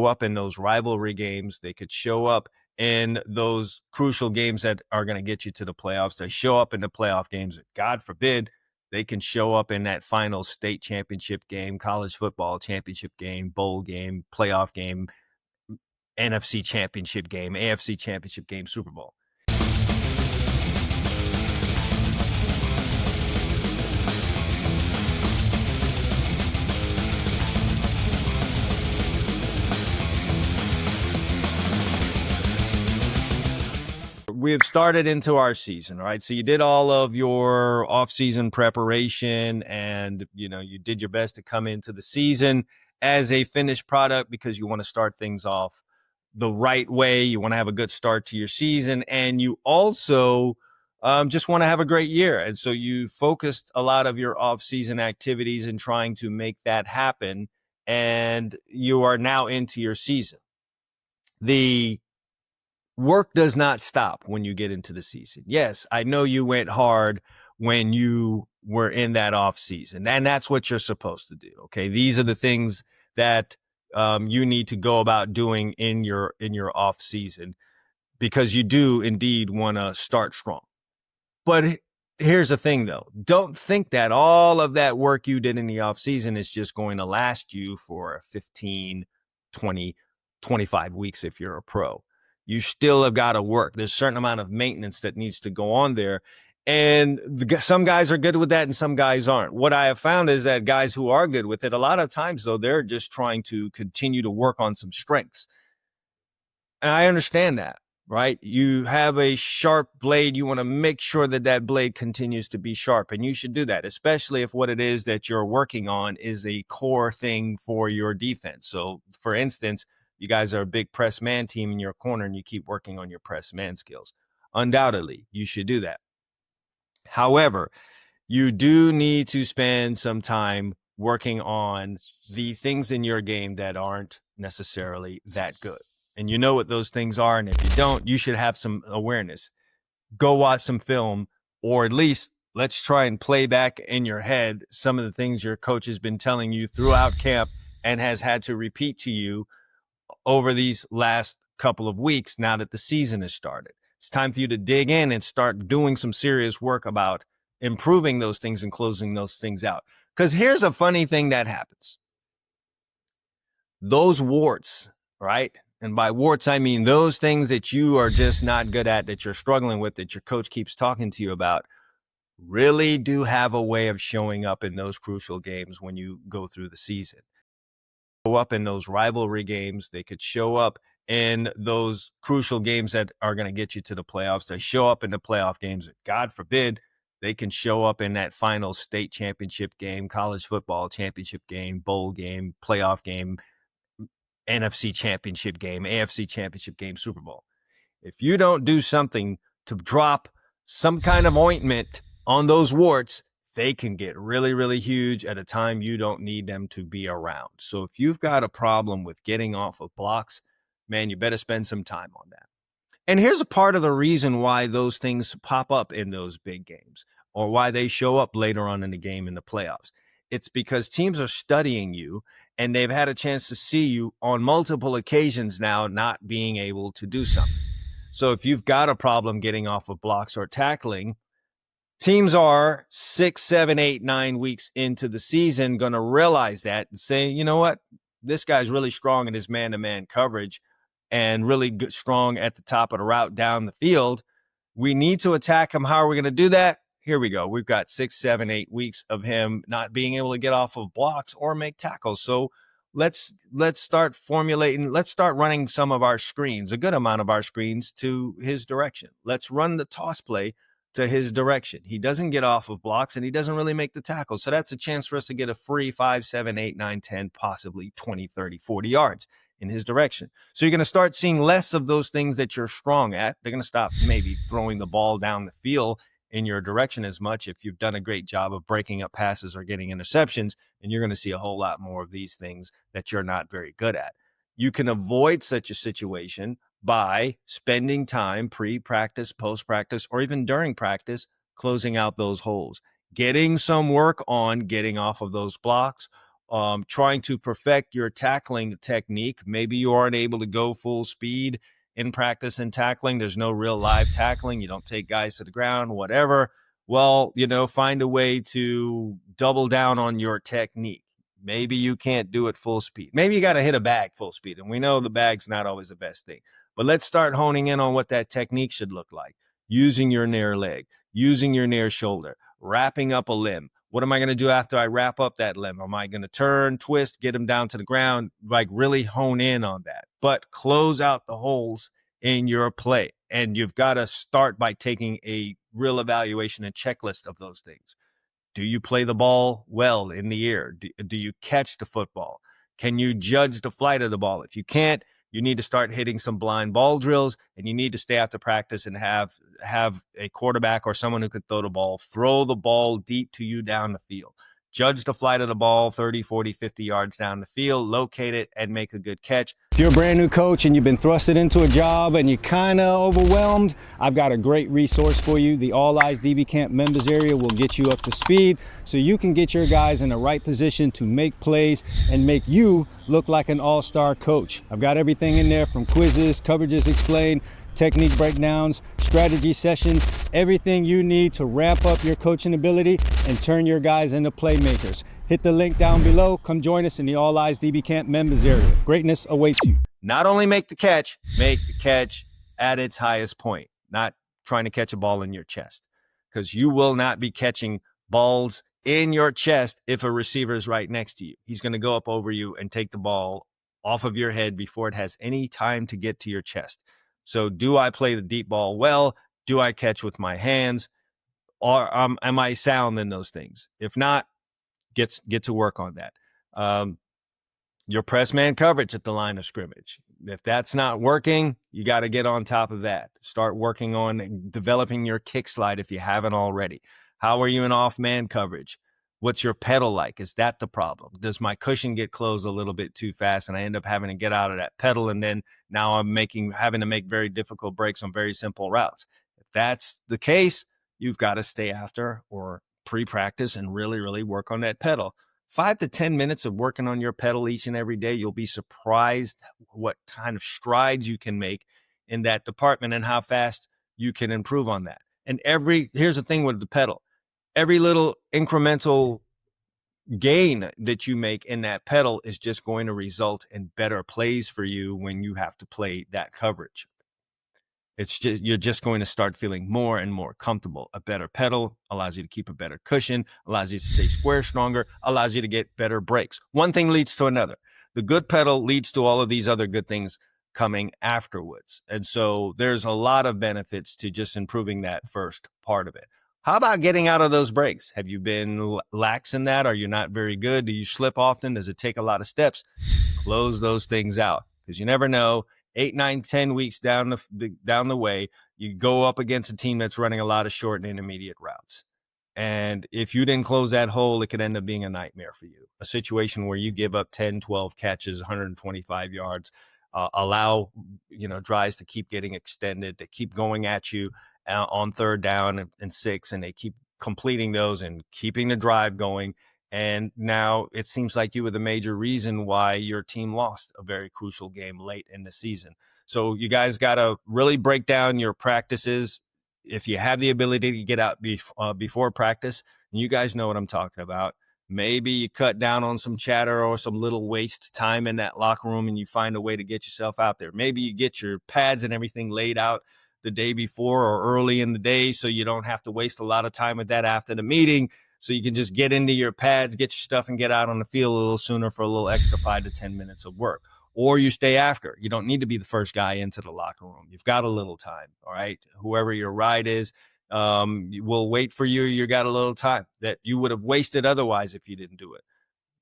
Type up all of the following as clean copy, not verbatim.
Up in those rivalry games. They could show up in those crucial games that are going to get you to the playoffs. They show up in the playoff games. God forbid they can show up in that final state championship game, college football championship game, bowl game, playoff game, NFC championship game, AFC championship game, Super Bowl. We've started into our season, right? So you did all of your off-season preparation and, you did your best to come into the season as a finished product because you want to start things off the right way. You want to have a good start to your season, and you also just want to have a great year. And so you focused a lot of your off-season activities in trying to make that happen, and you are now into your season. The work does not stop when you get into the season. Yes, I know you went hard when you were in that off season, and that's what you're supposed to do. Okay, these are the things that you need to go about doing in your off season because you do indeed want to start strong. But here's the thing, though. Don't think that all of that work you did in the off season is just going to last you for 15, 20, 25 weeks if you're a pro. You still have got to work. There's a certain amount of maintenance that needs to go on there. And some guys are good with that and some guys aren't. What I have found is that guys who are good with it, a lot of times, though, they're just trying to continue to work on some strengths. And I understand that, right? You have a sharp blade. You want to make sure that that blade continues to be sharp. And you should do that, especially if what it is that you're working on is a core thing for your defense. So, for instance, you guys are a big press man team in your corner and you keep working on your press man skills. Undoubtedly, you should do that. However, you do need to spend some time working on the things in your game that aren't necessarily that good. And you know what those things are. And if you don't, you should have some awareness. Go watch some film, or at least let's try and play back in your head some of the things your coach has been telling you throughout camp and has had to repeat to you over these last couple of weeks now that the season has started. It's time for you to dig in and start doing some serious work about improving those things and closing those things out. Because here's a funny thing that happens. Those warts, right? And by warts, I mean those things that you are just not good at, that you're struggling with, that your coach keeps talking to you about, really do have a way of showing up in those crucial games when you go through the season. Up in those rivalry games. They could show up in those crucial games that are going to get you to the playoffs. They show up in the playoff games. God forbid they can show up in that final state championship game, college football championship game, bowl game, playoff game, NFC championship game, AFC championship game, Super Bowl. If you don't do something to drop some kind of ointment on those warts, they can get really, really huge at a time you don't need them to be around. So if you've got a problem with getting off of blocks, man, you better spend some time on that. And here's a part of the reason why those things pop up in those big games, or why they show up later on in the game in the playoffs. It's because teams are studying you and they've had a chance to see you on multiple occasions now not being able to do something. So if you've got a problem getting off of blocks or tackling, teams are 6, 7, 8, 9 weeks into the season going to realize that and say, you know what, this guy's really strong in his man-to-man coverage and really good, strong at the top of the route down the field. We need to attack him. How are we going to do that? Here we go. We've got 6, 7, 8 weeks of him not being able to get off of blocks or make tackles. So let's start formulating. Let's start running some of our screens, a good amount of our screens, to his direction. Let's run the toss play to his direction. He doesn't get off of blocks and he doesn't really make the tackle. So that's a chance for us to get a free 5, 7, 8, 9, 10, possibly 20, 30, 40 yards in his direction. So you're going to start seeing less of those things that you're strong at. They're going to stop maybe throwing the ball down the field in your direction as much if you've done a great job of breaking up passes or getting interceptions, and you're going to see a whole lot more of these things that you're not very good at. You can avoid such a situation by spending time pre-practice, post-practice, or even during practice, closing out those holes, getting some work on getting off of those blocks trying to perfect your tackling technique. Maybe you aren't able to go full speed in practice and tackling. There's no real live tackling. You don't take guys to the ground, whatever. Well, find a way to double down on your technique. Maybe you can't do it full speed. Maybe you got to hit a bag full speed. And we know the bag's not always the best thing. But let's start honing in on what that technique should look like. Using your near leg, using your near shoulder, wrapping up a limb. What am I going to do after I wrap up that limb? Am I going to turn, twist, get him down to the ground? Like really hone in on that. But close out the holes in your play. And you've got to start by taking a real evaluation and checklist of those things. Do you play the ball well in the air? Do you catch the football? Can you judge the flight of the ball? If you can't, you need to start hitting some blind ball drills, and you need to stay after practice and have a quarterback or someone who could throw the ball deep to you down the field. Judge the flight of the ball 30, 40, 50 yards down the field, locate it, and make a good catch. If you're a brand new coach and you've been thrusted into a job and you're kind of overwhelmed, I've got a great resource for you. The All Eyes DB Camp members area will get you up to speed so you can get your guys in the right position to make plays and make you look like an all-star coach. I've got everything in there from quizzes, coverages explained, technique breakdowns, strategy sessions, everything you need to ramp up your coaching ability and turn your guys into playmakers. Hit the link down below. Come join us in the All Eyes DB Camp members area. Greatness awaits you. Not only make the catch at its highest point, not trying to catch a ball in your chest, because you will not be catching balls in your chest if a receiver is right next to you. He's going to go up over you and take the ball off of your head before it has any time to get to your chest. So do I play the deep ball well? Do I catch with my hands? Or am I sound in those things? If not, get to work on that. Your press man coverage at the line of scrimmage. If that's not working, you got to get on top of that. Start working on developing your kick slide if you haven't already. How are you in off man coverage? What's your pedal like? Is that the problem? Does my cushion get closed a little bit too fast and I end up having to get out of that pedal, and then now I'm having to make very difficult breaks on very simple routes? If that's the case, you've got to stay after or pre-practice and really, really work on that pedal. 5 to 10 minutes of working on your pedal each and every day, you'll be surprised what kind of strides you can make in that department and how fast you can improve on that. And here's the thing with the pedal. Every little incremental gain that you make in that pedal is just going to result in better plays for you when you have to play that coverage. You're just going to start feeling more and more comfortable. A better pedal allows you to keep a better cushion, allows you to stay square stronger, allows you to get better breaks. One thing leads to another. The good pedal leads to all of these other good things coming afterwards. And so there's a lot of benefits to just improving that first part of it. How about getting out of those breaks? Have you been lax in that? Are you not very good? Do you slip often? Does it take a lot of steps? Close those things out, because you never know. 8, 9, 10 weeks down the way, you go up against a team that's running a lot of short and intermediate routes. And if you didn't close that hole, it could end up being a nightmare for you. A situation where you give up 10, 12 catches, 125 yards, allow drives to keep getting extended, to keep going at you on third down and 6, and they keep completing those and keeping the drive going. And now it seems like you were the major reason why your team lost a very crucial game late in the season. So you guys got to really break down your practices. If you have the ability to get out before practice, and you guys know what I'm talking about, maybe you cut down on some chatter or some little waste time in that locker room and you find a way to get yourself out there. Maybe you get your pads and everything laid out the day before or early in the day so you don't have to waste a lot of time with that after the meeting. So you can just get into your pads, get your stuff, and get out on the field a little sooner for a little extra 5 to 10 minutes of work. Or you stay after. You don't need to be the first guy into the locker room. You've got a little time, all right? Whoever your ride is will wait for you. You got a little time that you would have wasted otherwise if you didn't do it.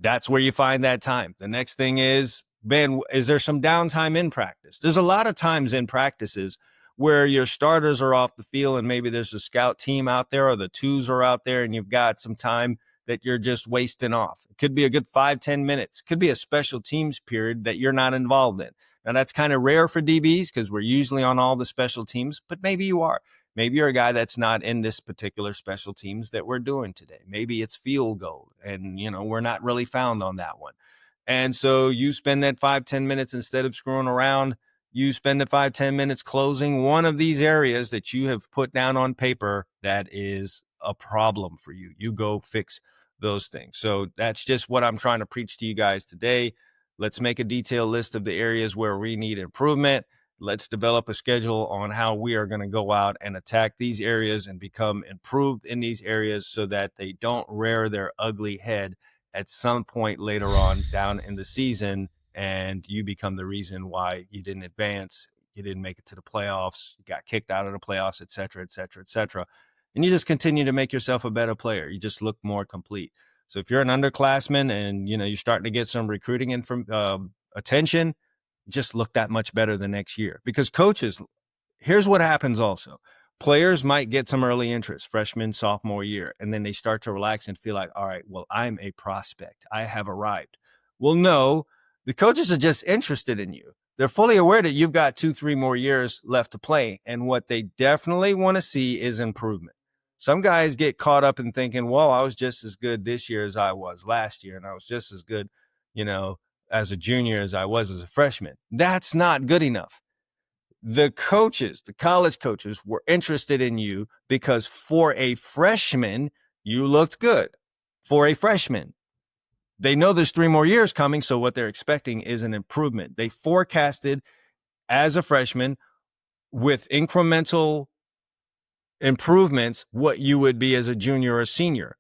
That's where you find that time. The next thing is, Ben, is there some downtime in practice? There's a lot of times in practices where your starters are off the field and maybe there's a scout team out there or the twos are out there and you've got some time that you're just wasting off. It could be a good 5-10 minutes. It could be a special teams period that you're not involved in. Now, that's kind of rare for DBs because we're usually on all the special teams, but maybe you are. Maybe you're a guy that's not in this particular special teams that we're doing today. Maybe it's field goal, and we're not really found on that one. And so you spend that 5-10 minutes instead of screwing around. You spend the 5-10 minutes closing one of these areas that you have put down on paper that is a problem for you. You go fix those things. So that's just what I'm trying to preach to you guys today. Let's make a detailed list of the areas where we need improvement. Let's develop a schedule on how we are going to go out and attack these areas and become improved in these areas so that they don't rear their ugly head at some point later on down in the season, and you become the reason why you didn't advance, you didn't make it to the playoffs, you got kicked out of the playoffs, et cetera, et cetera, et cetera. And you just continue to make yourself a better player. You just look more complete. So if you're an underclassman and you're starting to get some recruiting and from attention, just look that much better the next year. Because coaches, here's what happens also. Players might get some early interest, freshman, sophomore year, and then they start to relax and feel like, all right, well, I'm a prospect. I have arrived. Well, no, the coaches are just interested in you. They're fully aware that you've got 2-3 more years left to play. And what they definitely want to see is improvement. Some guys get caught up in thinking, well, I was just as good this year as I was last year, and I was just as good, as a junior as I was as a freshman. That's not good enough. The coaches, the college coaches, were interested in you because for a freshman, you looked good. For a freshman, they know there's 3 more years coming, so what they're expecting is an improvement. They forecasted as a freshman with incremental improvements what you would be as a junior or senior.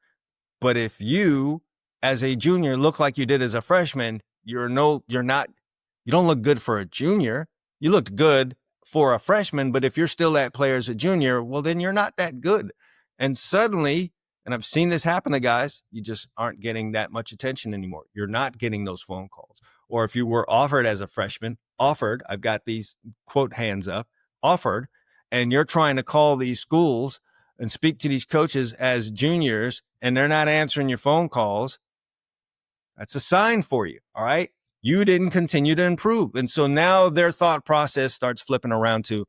But if you, as a junior, look like you did as a freshman, you don't look good for a junior. You looked good for a freshman, but if you're still that player as a junior, well, then you're not that good. And suddenly, and I've seen this happen to guys, you just aren't getting that much attention anymore. You're not getting those phone calls. Or if you were offered as a freshman, I've got these quote hands up, offered, and you're trying to call these schools and speak to these coaches as juniors, and they're not answering your phone calls, that's a sign for you, all right? You didn't continue to improve. And so now their thought process starts flipping around to,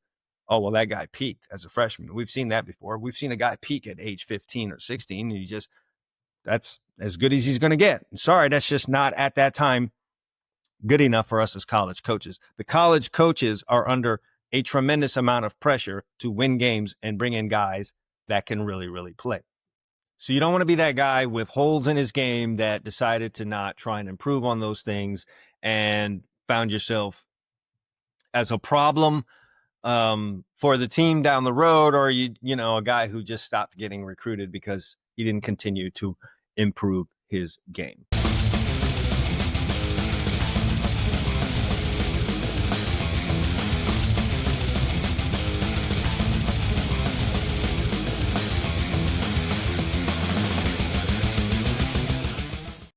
oh, well, that guy peaked as a freshman. We've seen that before. We've seen a guy peak at age 15 or 16, and that's as good as he's going to get. Sorry, that's just not at that time good enough for us as college coaches. The college coaches are under a tremendous amount of pressure to win games and bring in guys that can really, really play. So you don't want to be that guy with holes in his game that decided to not try and improve on those things and found yourself as a problem for the team down the road, or a guy who just stopped getting recruited because he didn't continue to improve his game.